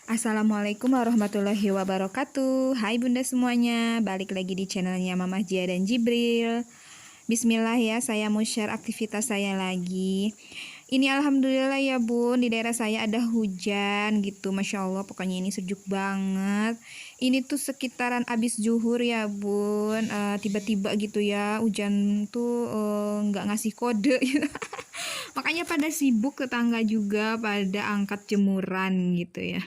Assalamualaikum warahmatullahi wabarakatuh. Hai bunda semuanya, balik lagi di channelnya Mamah Jia dan Jibril. Bismillah ya, saya mau share aktivitas saya lagi. Ini alhamdulillah ya bun, di daerah saya ada hujan gitu. Masya Allah, pokoknya ini sejuk banget. Ini tuh sekitaran abis zuhur ya bun. Tiba-tiba gitu ya, hujan tuh nggak ngasih kode gitu. Makanya pada sibuk, tetangga juga pada angkat jemuran gitu ya.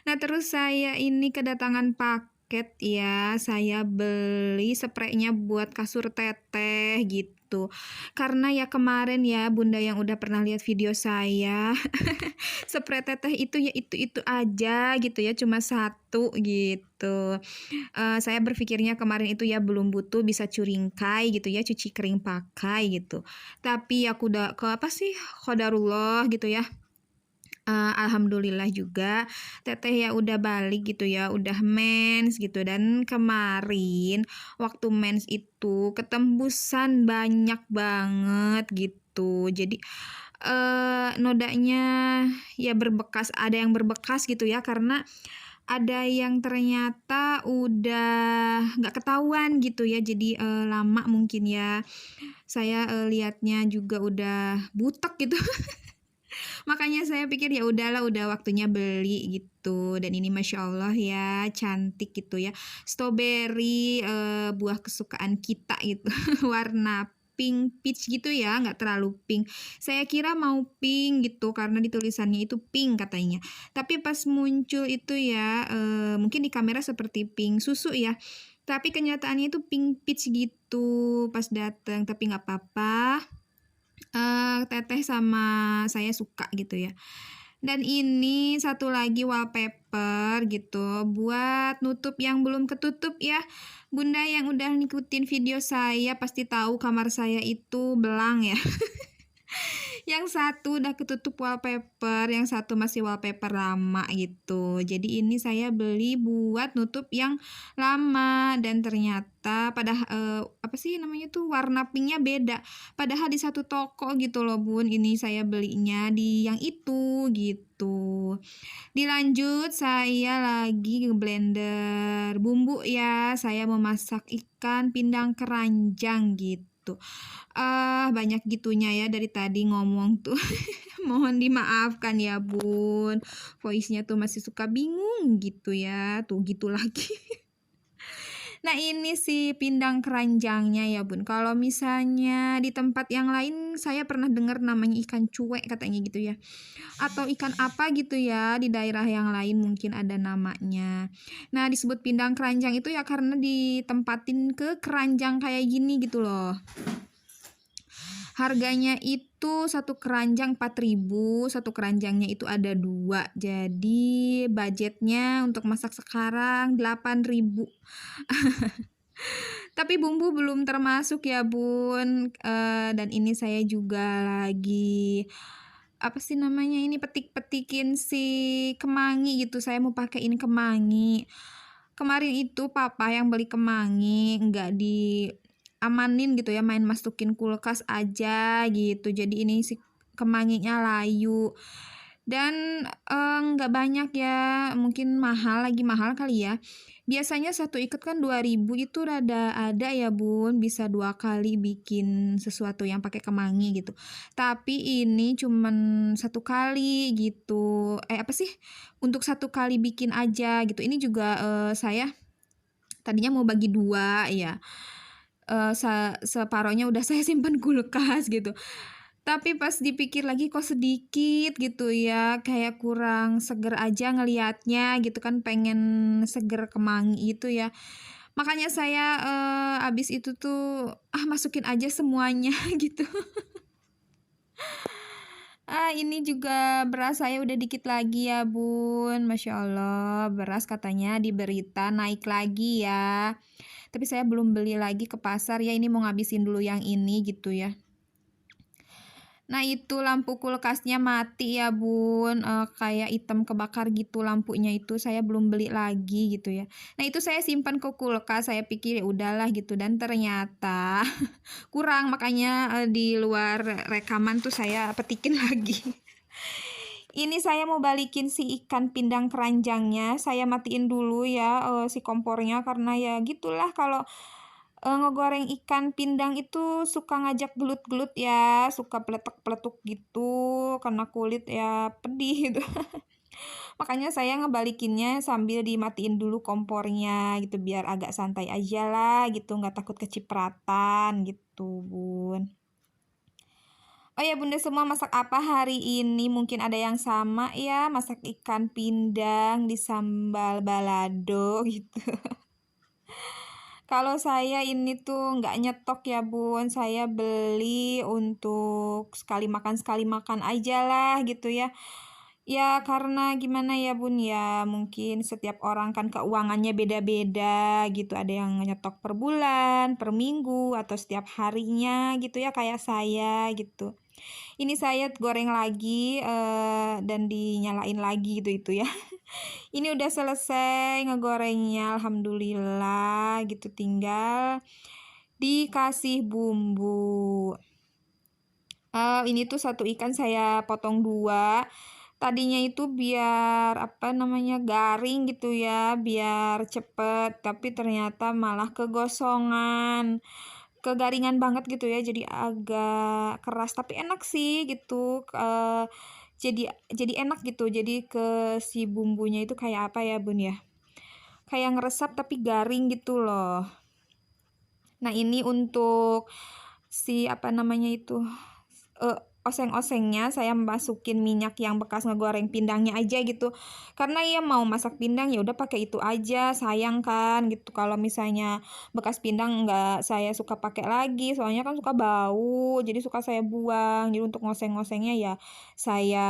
Nah, terus saya ini kedatangan paket ya. Saya beli spraynya buat kasur teteh gitu. Karena ya kemarin ya Bunda yang udah pernah lihat video saya, spray teteh itu ya itu aja gitu ya, cuma satu gitu. Saya berpikirnya kemarin itu ya belum butuh, bisa curingkai gitu ya, cuci kering pakai gitu. Tapi aku udah ke apa sih, qadarullah gitu ya. Alhamdulillah juga teteh ya udah balik gitu ya, udah mens gitu. Dan kemarin waktu mens itu ketembusan banyak banget gitu. Jadi nodanya ya berbekas, ada yang berbekas gitu ya, karena ada yang ternyata udah nggak ketahuan gitu ya. Jadi lama mungkin ya. Saya lihatnya juga udah butek gitu. Makanya saya pikir ya udahlah, udah waktunya beli gitu. Dan ini Masya Allah ya, cantik gitu ya. Strawberry, buah kesukaan kita gitu. Warna pink peach gitu ya, nggak terlalu pink. Saya kira mau pink gitu karena di tulisannya itu pink katanya. Tapi pas muncul itu ya, mungkin di kamera seperti pink susu ya. Tapi kenyataannya itu pink peach gitu pas datang. Tapi nggak apa-apa, teteh sama saya suka gitu ya. Dan ini satu lagi wallpaper gitu buat nutup yang belum ketutup ya. Bunda yang udah ngikutin video saya pasti tahu kamar saya itu belang ya. Yang satu udah ketutup wallpaper, yang satu masih wallpaper lama gitu. Jadi ini saya beli buat nutup yang lama, dan ternyata pada apa sih namanya tuh, warna pinknya beda. Padahal di satu toko gitu loh bun. Ini saya belinya di yang itu gitu. Dilanjut, saya lagi blender bumbu ya. Saya memasak ikan pindang keranjang gitu. Banyak gitunya ya dari tadi ngomong tuh. Mohon dimaafkan ya bun, voice-nya tuh masih suka bingung gitu ya. Tuh gitu lagi. Nah ini sih pindang keranjangnya ya bun. Kalau misalnya di tempat yang lain saya pernah dengar namanya ikan cuek katanya gitu ya. Atau ikan apa gitu ya, di daerah yang lain mungkin ada namanya. Nah disebut pindang keranjang itu ya karena ditempatin ke keranjang kayak gini gitu loh. Harganya itu satu keranjang 4.000, satu keranjangnya itu ada 2. Jadi budgetnya untuk masak sekarang 8.000. Tapi bumbu belum termasuk ya bun. Dan ini saya juga lagi apa sih namanya ini, petik-petikin si kemangi gitu. Saya mau pakein kemangi. Kemarin itu papa yang beli kemangi, nggak diamanin gitu ya, main masukin kulkas aja gitu. Jadi ini si kemanginya layu. Dan nggak banyak ya, mungkin lagi mahal kali ya. Biasanya satu ikat kan 2.000, itu rada ada ya bun, bisa 2 kali bikin sesuatu yang pakai kemangi gitu. Tapi ini cuman 1 kali gitu. Apa sih? Untuk 1 kali bikin aja gitu. Ini juga saya tadinya mau bagi 2 ya. Separohnya udah saya simpan kulkas gitu. Tapi pas dipikir lagi kok sedikit gitu ya, kayak kurang seger aja ngelihatnya gitu kan, pengen seger kemangi itu ya. Makanya saya abis itu tuh masukin aja semuanya gitu. Ini juga beras saya udah dikit lagi ya bun. Masya Allah, beras katanya di berita naik lagi ya. Tapi saya belum beli lagi ke pasar ya, ini mau ngabisin dulu yang ini gitu ya. Nah itu lampu kulkasnya mati ya bun, kayak hitam kebakar gitu lampunya itu, saya belum beli lagi gitu ya. Nah itu saya simpan ke kulkas, saya pikir ya udahlah gitu, dan ternyata kurang, makanya di luar rekaman tuh saya petikin lagi. Ini saya mau balikin si ikan pindang keranjangnya, saya matiin dulu ya, si kompornya karena ya gitulah kalau, ngegoreng ikan pindang itu suka ngajak gelut-gelut ya, suka peletek-peletuk gitu karena kulit ya pedih gitu. Makanya saya ngebalikinnya sambil dimatiin dulu kompornya gitu, biar agak santai aja lah gitu, nggak takut kecipratan gitu, Bun. Oh ya Bunda semua, masak apa hari ini? Mungkin ada yang sama ya, masak ikan pindang di sambal balado gitu. Kalau saya ini tuh nggak nyetok ya Bun, saya beli untuk sekali makan aja lah gitu ya. Ya karena gimana ya Bun ya, mungkin setiap orang kan keuangannya beda-beda gitu, ada yang nyetok per bulan, per minggu, atau setiap harinya gitu ya kayak saya gitu. Ini saya goreng lagi, dan dinyalain lagi gitu itu ya. Ini udah selesai ngegorengnya, alhamdulillah gitu, tinggal dikasih bumbu. Ini tuh satu ikan saya potong 2. Tadinya itu biar, apa namanya, garing gitu ya, biar cepet, tapi ternyata malah kegosongan. Kegaringan banget gitu ya, jadi agak keras, tapi enak sih gitu, jadi enak gitu, jadi si bumbunya itu kayak apa ya Bun ya, kayak ngeresap tapi garing gitu loh. Nah ini untuk si apa namanya itu, oseng-osengnya saya masukin minyak yang bekas ngegoreng pindangnya aja gitu. Karena ya mau masak pindang ya udah pakai itu aja, sayang kan gitu kalau misalnya bekas pindang nggak saya suka pakai lagi, soalnya kan suka bau, jadi suka saya buang. Jadi untuk ngoseng-ngosengnya ya saya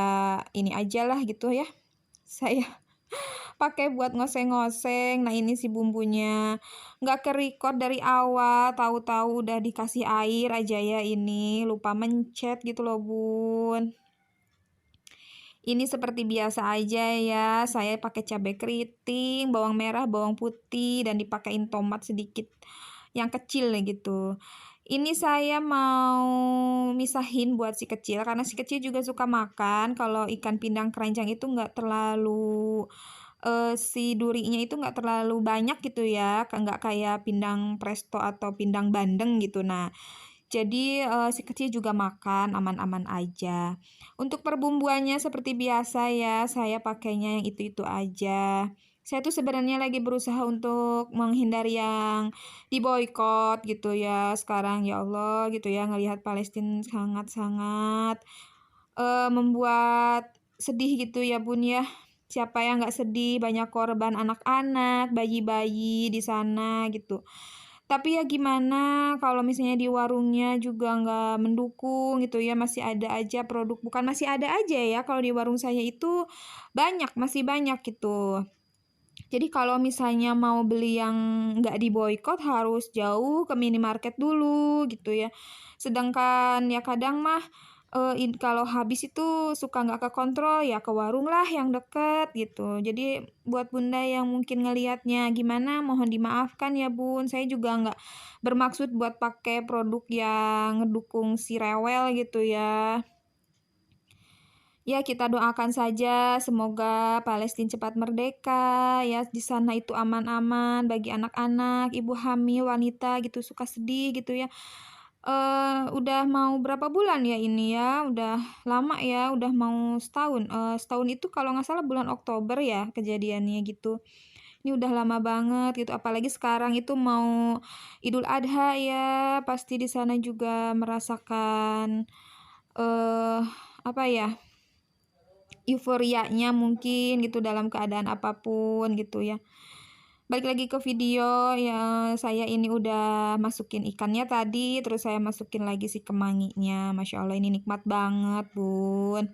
ini aja lah gitu ya, saya pakai buat ngoseng-ngoseng. Nah ini si bumbunya nggak ke-record dari awal, tahu-tahu udah dikasih air aja ya ini, lupa mencet gitu loh Bun. Ini seperti biasa aja ya, saya pakai cabai keriting, bawang merah, bawang putih, dan dipakein tomat sedikit yang kecil ya gitu. Ini saya mau misahin buat si kecil, karena si kecil juga suka makan. Kalau ikan pindang keranjang itu nggak terlalu, si durinya itu nggak terlalu banyak gitu ya, nggak kayak pindang presto atau pindang bandeng gitu. Nah, jadi, si kecil juga makan, aman-aman aja. Untuk perbumbuannya seperti biasa ya, saya pakainya yang itu-itu aja. Saya tuh sebenarnya lagi berusaha untuk menghindari yang diboikot gitu ya sekarang, ya Allah gitu ya, ngelihat Palestina sangat-sangat, membuat sedih gitu ya Bun ya. Siapa yang nggak sedih, banyak korban anak-anak, bayi-bayi di sana gitu. Tapi ya gimana kalau misalnya di warungnya juga nggak mendukung gitu ya, masih ada aja produk, bukan masih ada aja ya, kalau di warung saya itu banyak, masih banyak gitu. Jadi kalau misalnya mau beli yang nggak diboikot harus jauh ke minimarket dulu gitu ya. Sedangkan ya kadang mah, kalau habis itu suka nggak kekontrol, ya ke warung lah yang deket gitu. Jadi buat Bunda yang mungkin ngelihatnya gimana, mohon dimaafkan ya Bun, saya juga nggak bermaksud buat pakai produk yang ngedukung si rewel gitu ya. Ya, kita doakan saja semoga Palestina cepat merdeka, ya di sana itu aman-aman bagi anak-anak, ibu hamil, wanita gitu, suka sedih gitu ya. Udah mau berapa bulan ya ini ya, udah lama ya, udah mau setahun, setahun itu kalau nggak salah bulan Oktober ya kejadiannya gitu. Ini udah lama banget gitu, apalagi sekarang itu mau Idul Adha ya, pasti di sana juga merasakan, apa ya, euforianya mungkin gitu dalam keadaan apapun gitu ya. Balik lagi ke video, ya saya ini udah masukin ikannya tadi, terus saya masukin lagi si kemanginya. Masya Allah ini nikmat banget Bun.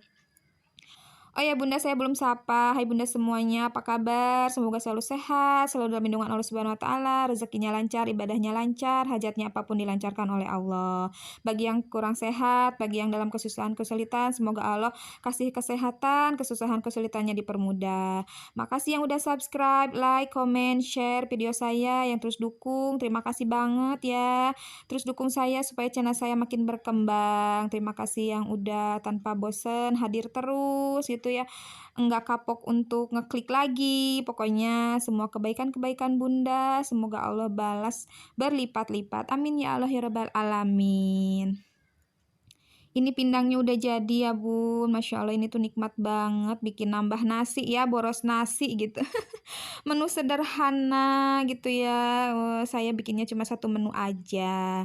Oh ya Bunda, saya belum sapa. Hai Bunda semuanya, apa kabar? Semoga selalu sehat, selalu dalam lindungan Allah Subhanahu wa taala, rezekinya lancar, ibadahnya lancar, hajatnya apapun dilancarkan oleh Allah. Bagi yang kurang sehat, bagi yang dalam kesusahan kesulitan, semoga Allah kasih kesehatan, kesusahan kesulitannya dipermudah. Makasih yang udah subscribe, like, comment, share video saya, yang terus dukung. Terima kasih banget ya. Terus dukung saya supaya channel saya makin berkembang. Terima kasih yang udah tanpa bosen hadir terus gitu gitu ya. Enggak kapok untuk ngeklik lagi. Pokoknya semua kebaikan-kebaikan Bunda semoga Allah balas berlipat-lipat. Amin ya Allah ya rabbal alamin. Ini pindangnya udah jadi ya Bun, Masya Allah ini tuh nikmat banget, bikin nambah nasi ya, boros nasi gitu. Menu sederhana gitu ya, saya bikinnya cuma satu menu aja.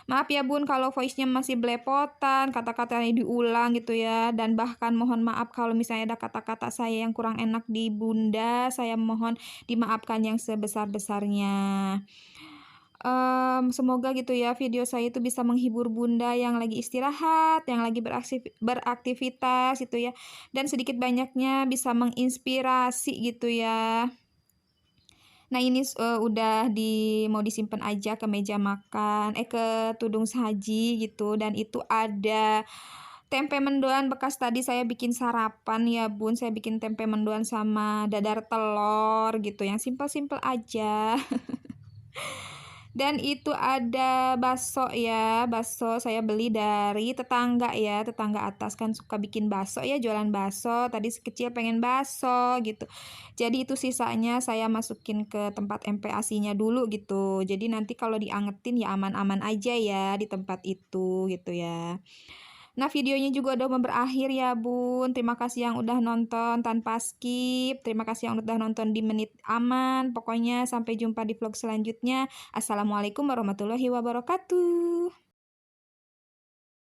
Maaf ya Bun kalau voice-nya masih belepotan, kata-katanya diulang gitu ya, dan bahkan mohon maaf kalau misalnya ada kata-kata saya yang kurang enak di Bunda, saya mohon dimaafkan yang sebesar-besarnya. Semoga gitu ya video saya itu bisa menghibur Bunda yang lagi istirahat, yang lagi beraktivitas gitu ya, dan sedikit banyaknya bisa menginspirasi gitu ya. Nah ini udah mau disimpan aja ke meja makan, ke tudung saji gitu, dan itu ada tempe mendoan bekas tadi saya bikin sarapan ya Bun, saya bikin tempe mendoan sama dadar telur gitu, yang simpel-simpel aja. Dan itu ada bakso ya, bakso saya beli dari tetangga ya, tetangga atas kan suka bikin bakso ya, jualan bakso, tadi sekecil pengen bakso gitu. Jadi itu sisanya saya masukin ke tempat MPASI-nya dulu gitu. Jadi nanti kalau diangetin ya aman-aman aja ya di tempat itu gitu ya. Nah, videonya juga udah mau berakhir ya, Bun. Terima kasih yang udah nonton tanpa skip. Terima kasih yang udah nonton di menit aman. Pokoknya sampai jumpa di vlog selanjutnya. Assalamualaikum warahmatullahi wabarakatuh.